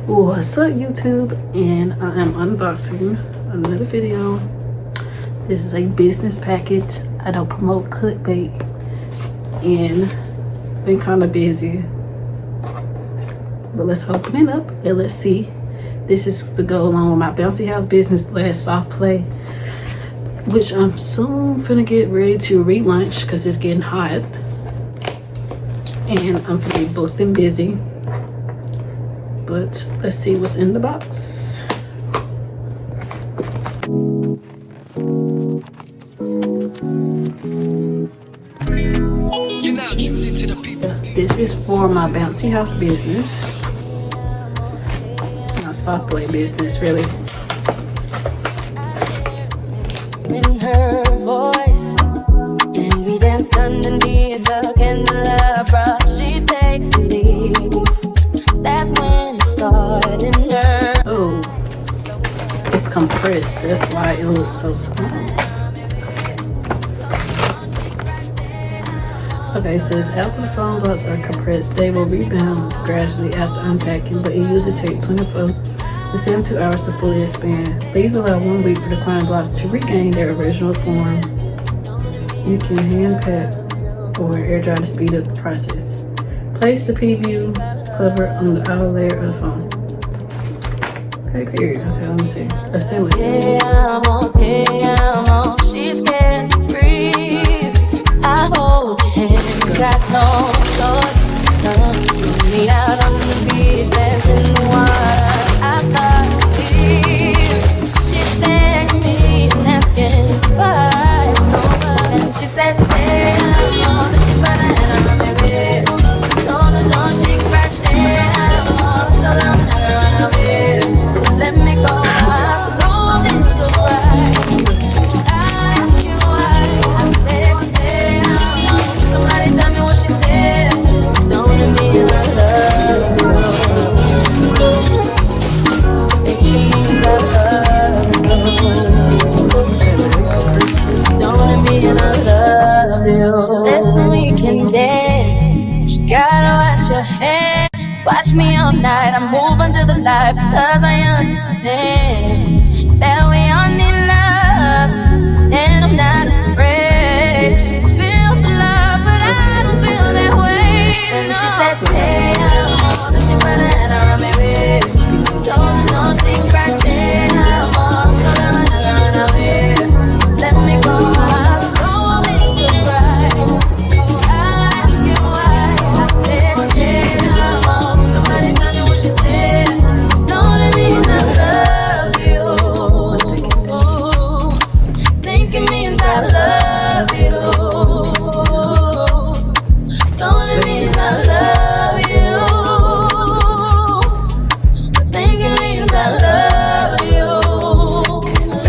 What's up, YouTube? And I am unboxing another video. This is a business package. I don't promote clickbait and been kind of busy, but let's open it up and let's see. This is to go along with my bouncy house business / soft play, which I'm soon finna get ready to relaunch because it's getting hot and I'm finna be booked and busy. But let's see what's in the box. This is for my bouncy house business, my soft play business, really. In her voice, and we danced underneath the candelabra. She takes the lead. That's when I saw it in her. Oh, it's compressed. That's why it looks so small. Okay, so it's after the foam blocks are compressed, they will rebound gradually after unpacking, but it usually takes 24 to 72 hours to fully expand. Please allow 1 week for the client blocks to regain their original form. You can hand pack or air dry to speed up the process. Place the preview cover on the outer layer of the foam. Okay, period. Okay, let me see. Assembly. She's scared to breathe. I hold your hand, got no choice. Sun, meet out on the beach, dance in the water. I start to feel. She's begging me and asking why it's over. And she said, stay on. She put her hand on my wrist. Told her don't she cried, stay on. Told her I'm never run away. Let me go. I saw me go right. I asked you why. I said, stay on. Somebody tell me what she said. Don't let me in my love. Think it means I love you. Don't let me in I love you. Listen, we can dance. You gotta wash your hands. Watch me all night, I'm moving to the light because I understand that we all need love, and I'm not afraid. Feel the love, but I don't feel that way. And she said, hey, I'm on. She put her hand around my waist. Told her no, she cried, hey, I'm on. Told her I'm never run away. Let me go, I saw me to cry. I asked you why. I said, hey, I'm on. Somebody tell me what she said. Don't let me not love you. Think it means I love you. Don't let me not love you. Think it means I love you.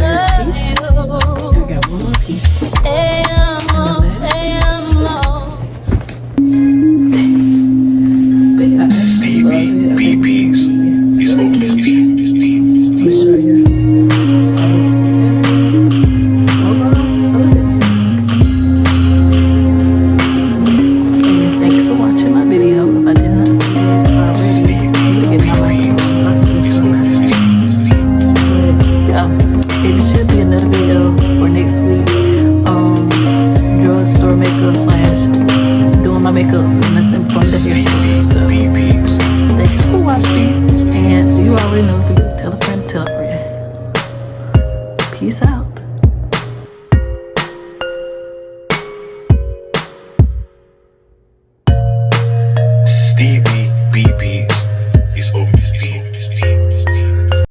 Love you. I got one more piece. Te amo, te amo. But yeah, Stevie PP's is let me show you. And thanks for watching my video. If I did not say it already, I'm gonna get my microphone talking to each other. But yeah, it should be another video for next week. Drugstore makeup / doing my makeup, nothing from the hairstyle. So thank you for watching, and you already know to tell a friend, tell a friend. Peace out. Stevie BB.